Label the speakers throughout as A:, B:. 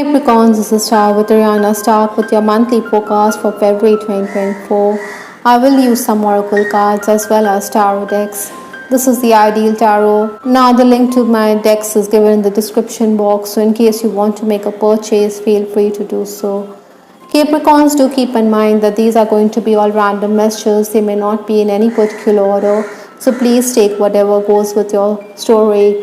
A: Capricorns, this is Star with Ariana. Start with your monthly forecast for February 2024. I will use some oracle cards as well as tarot decks. This is the ideal tarot. Now the link to my decks is given in the description box, so in case you want to make a purchase, feel free to do so. Capricorns, do keep in mind that these are going to be all random messages. They may not be in any particular order, so please take whatever goes with your story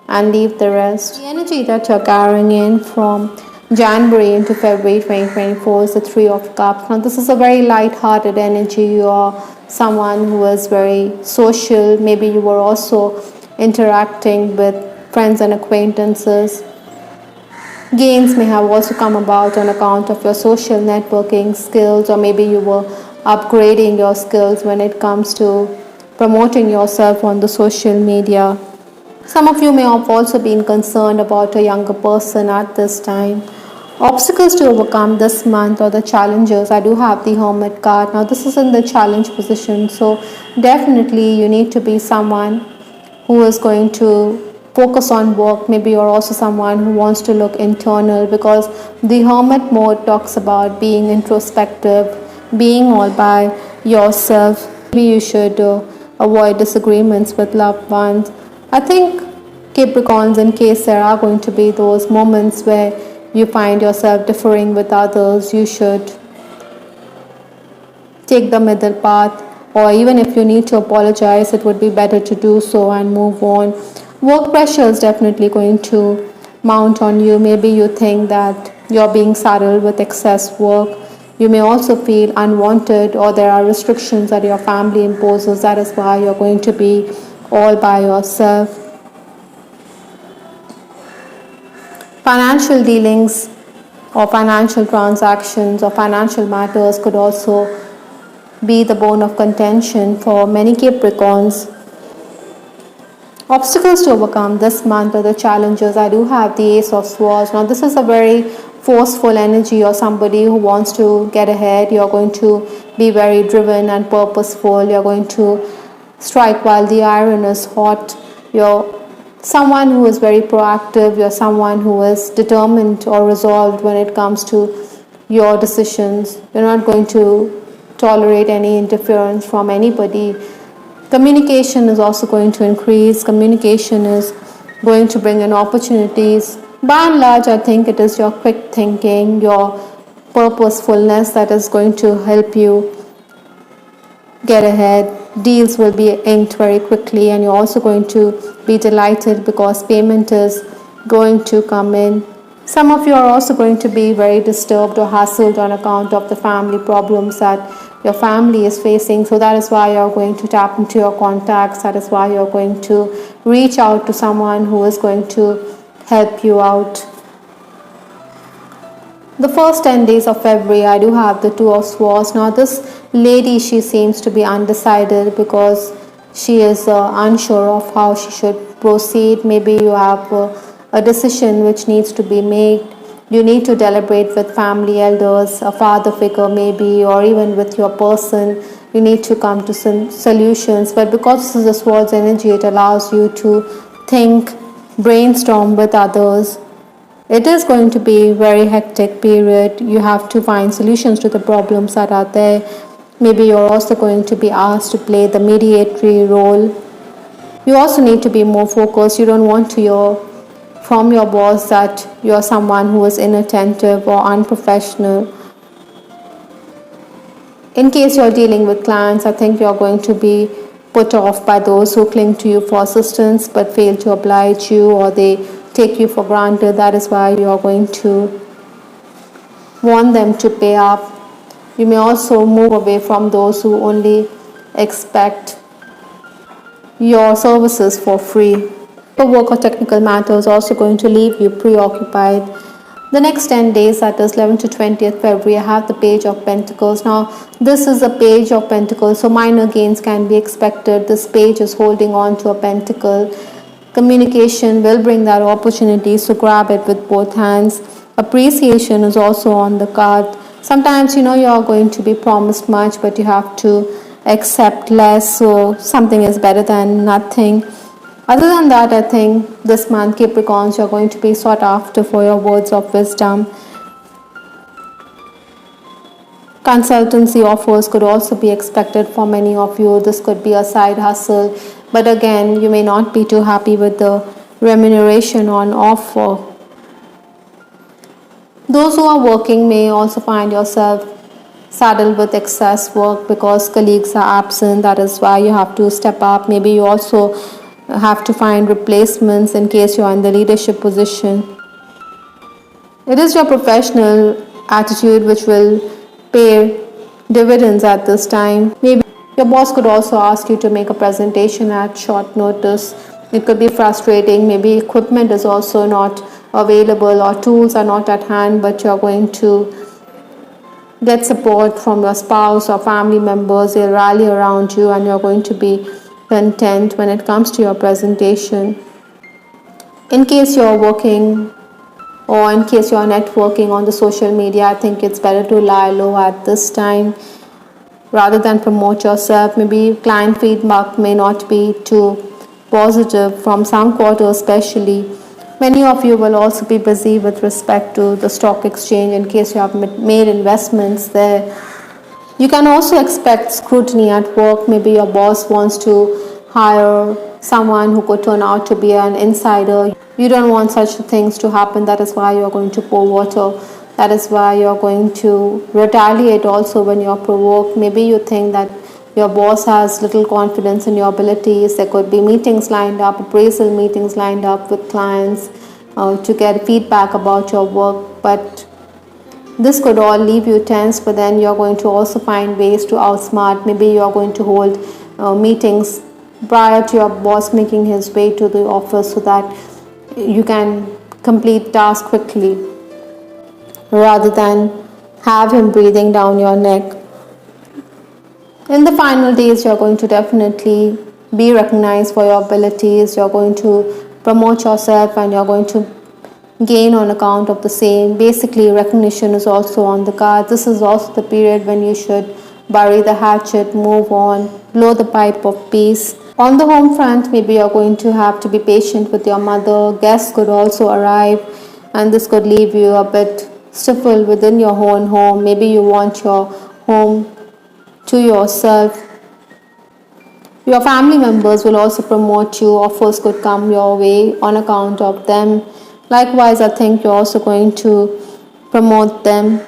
A: and leave the rest. The energy that you're carrying in from January into February 2024 is the Three of Cups. Now this is a very light-hearted energy. You are someone who is very social. Maybe you were also interacting with friends and acquaintances. Gains may have also come about on account of your social networking skills, or maybe you were upgrading your skills when it comes to promoting yourself on the social media. Some of you may have also been concerned about a younger person at this time. Obstacles to overcome this month, or the challenges. I do have the Hermit card. Now this is in the challenge position, so definitely you need to be someone who is going to focus on work. Maybe you're also someone who wants to look internal, because the Hermit mode talks about being introspective, being all by yourself. Maybe you should avoid disagreements with loved ones. I think Capricorns, in case there are going to be those moments where you find yourself differing with others, you should take the middle path, or even if you need to apologize, it would be better to do so and move on. Work pressure is definitely going to mount on you. Maybe you think that you're being saddled with excess work. You may also feel unwanted, or there are restrictions that your family imposes. That is why you're going to be all by yourself. Financial dealings or financial transactions or financial matters could also be the bone of contention for many Capricorns. Obstacles to overcome this month, or the challenges. I do have the Ace of Swords. Now this is a very forceful energy, or somebody who wants to get ahead. You're going to be very driven and purposeful. You're going to strike while the iron is hot. You're someone who is very proactive. You're someone who is determined or resolved when it comes to your decisions. You're not going to tolerate any interference from anybody. Communication is also going to increase. Communication is going to bring in opportunities. By and large, I think it is your quick thinking, your purposefulness that is going to help you get ahead. Deals will be inked very quickly, and you're also going to be delighted because payment is going to come in. Some of you are also going to be very disturbed or hassled on account of the family problems that your family is facing. So that is why you're going to tap into your contacts. That is why you're going to reach out to someone who is going to help you out. The first 10 days of February, I do have the Two of Swords. Now this lady, she seems to be undecided because she is unsure of how she should proceed. Maybe you have a decision which needs to be made. You need to deliberate with family elders, a father figure maybe, or even with your person. You need to come to some solutions. But because this is the Swords energy, it allows you to think, brainstorm with others. It is going to be a very hectic period. You have to find solutions to the problems that are there. Maybe you're also going to be asked to play the mediatory role. You also need to be more focused. You don't want to hear from your boss that you're someone who is inattentive or unprofessional. In case you're dealing with clients, I think you're going to be put off by those who cling to you for assistance but fail to oblige you, or they take you for granted. That is why you're going to want them to pay up. You may also move away from those who only expect your services for free. The work or technical matters also going to leave you preoccupied. The next 10 days, that is 11th to 20th February, I have the Page of Pentacles. Now, this is a Page of Pentacles, so minor gains can be expected. This page is holding on to a pentacle. Communication will bring that opportunity, so grab it with both hands. Appreciation is also on the card. Sometimes, you are going to be promised much, but you have to accept less, so something is better than nothing. Other than that, I think this month, Capricorns, you're going to be sought after for your words of wisdom. Consultancy offers could also be expected for many of you. This could be a side hustle, but again, you may not be too happy with the remuneration on offer. Those who are working may also find yourself saddled with excess work because colleagues are absent. That is why you have to step up. Maybe you also have to find replacements in case you are in the leadership position. It is your professional attitude which will pay dividends at this time. Maybe your boss could also ask you to make a presentation at short notice. It could be frustrating. Maybe equipment is also not available or tools are not at hand, but you're going to get support from your spouse or family members. They'll rally around you and you're going to be content when it comes to your presentation. In case you're working or in case you're networking on the social media, I think it's better to lie low at this time rather than promote yourself. Maybe client feedback may not be too positive from some quarters especially. Many of you will also be busy with respect to the stock exchange in case you have made investments there. You can also expect scrutiny at work. Maybe your boss wants to hire someone who could turn out to be an insider. You don't want such things to happen. That is why you're going to pour water. That is why you're going to retaliate also when you're provoked. Maybe you think that your boss has little confidence in your abilities. There could be meetings lined up, appraisal meetings lined up with clients to get feedback about your work. But this could all leave you tense, but then you're going to also find ways to outsmart. Maybe you're going to hold meetings prior to your boss making his way to the office so that you can complete tasks quickly rather than have him breathing down your neck. In the final days, you're going to definitely be recognized for your abilities. You're going to promote yourself and you're going to gain on account of the same. Basically, recognition is also on the card. This is also the period when you should bury the hatchet, move on, blow the pipe of peace. On the home front, maybe you're going to have to be patient with your mother. Guests could also arrive and this could leave you a bit stifled within your own home. Maybe you want your home to yourself. Your family members will also promote you. Offers could come your way on account of them. Likewise, I think you're also going to promote them.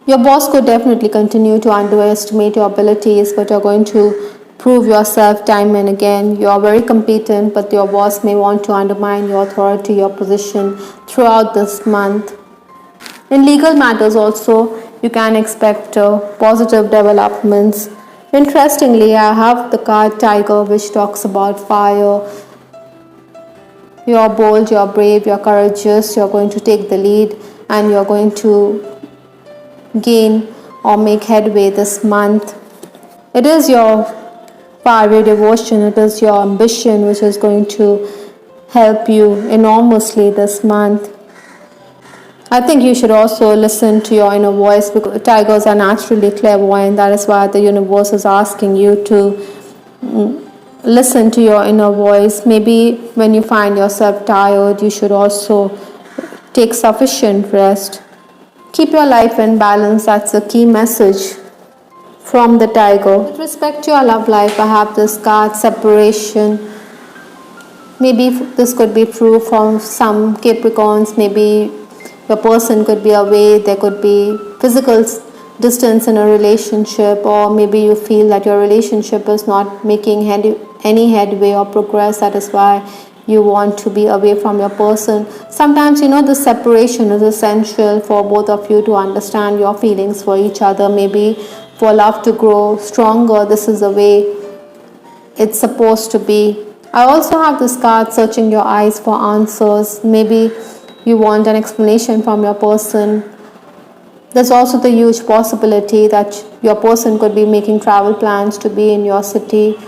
A: Your boss could definitely continue to underestimate your abilities, but you're going to prove yourself time and again. You are very competent, but your boss may want to undermine your authority, your position throughout this month. In legal matters also, you can expect positive developments. Interestingly, I have the card Tiger, which talks about fire. You're bold, you're brave, you're courageous, you're going to take the lead and you're going to gain or make headway this month. It is your fiery devotion, it is your ambition which is going to help you enormously this month. I think you should also listen to your inner voice because tigers are naturally clairvoyant. That is why the universe is asking you to listen to your inner voice. Maybe when you find yourself tired, you should also take sufficient rest. Keep your life in balance. That's a key message from the tiger. With respect to your love life, I have this card separation. Maybe this could be true for some Capricorns. Maybe your person could be away. There could be physical distance in a relationship, or maybe you feel that your relationship is not making any headway or progress. That is why you want to be away from your person. Sometimes the separation is essential for both of you to understand your feelings for each other. Maybe for love to grow stronger, this is the way it's supposed to be. I also have this card searching your eyes for answers. Maybe you want an explanation from your person. There's also the huge possibility that your person could be making travel plans to be in your city,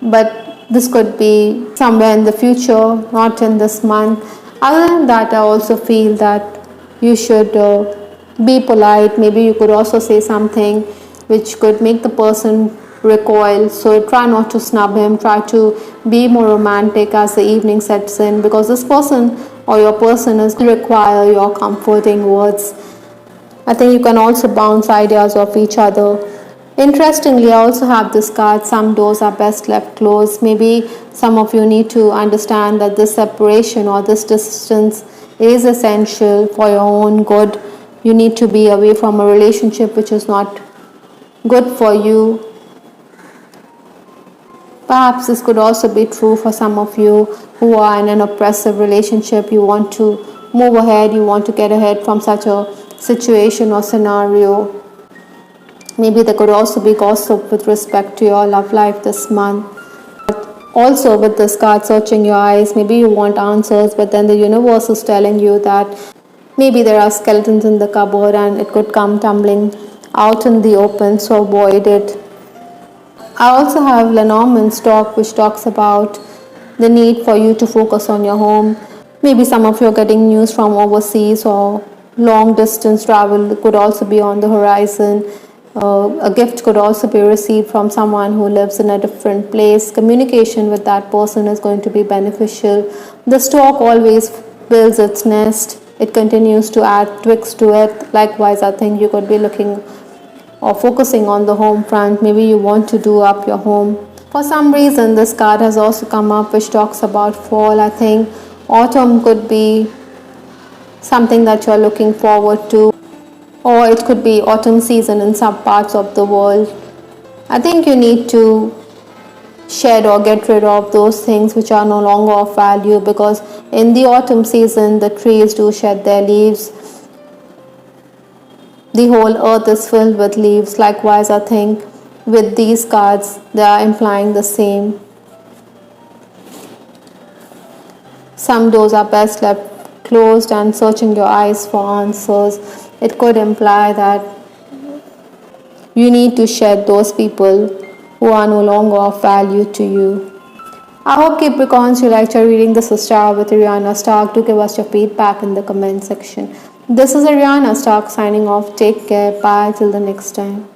A: but this could be somewhere in the future, not in this month. Other than that, I also feel that you should be polite. Maybe you could also say something which could make the person recoil. So try not to snub him, try to be more romantic as the evening sets in, because this person or your person is going to require your comforting words. I think you can also bounce ideas off each other. Interestingly, I also have this card, some doors are best left closed. Maybe some of you need to understand that this separation or this distance is essential for your own good. You need to be away from a relationship which is not good for you. Perhaps this could also be true for some of you who are in an oppressive relationship. You want to move ahead, you want to get ahead from such a situation or scenario. Maybe there could also be gossip with respect to your love life this month. Also, with this card searching your eyes, maybe you want answers, but then the universe is telling you that maybe there are skeletons in the cupboard and it could come tumbling out in the open, so avoid it. I also have Lenormand's talk, which talks about the need for you to focus on your home. Maybe some of you are getting news from overseas, or long distance travel could also be on the horizon. A gift could also be received from someone who lives in a different place. Communication with that person is going to be beneficial. The stork always builds its nest. It continues to add twigs to it. Likewise, I think you could be looking or focusing on the home front. Maybe you want to do up your home. For some reason, this card has also come up, which talks about fall. I think autumn could be something that you're looking forward to, or it could be autumn season in some parts of the world. I think you need to shed or get rid of those things which are no longer of value, because in the autumn season the trees do shed their leaves. The whole earth is filled with leaves. Likewise, I think with these cards they are implying the same. Some doors are best left closed, and searching your eyes for answers. It could imply that you need to shed those people who are no longer of value to you. I hope, Capricorns, you liked your reading. This is Star with Ariana Stark. Do give us your feedback in the comment section. This is Ariana Stark signing off. Take care. Bye till the next time.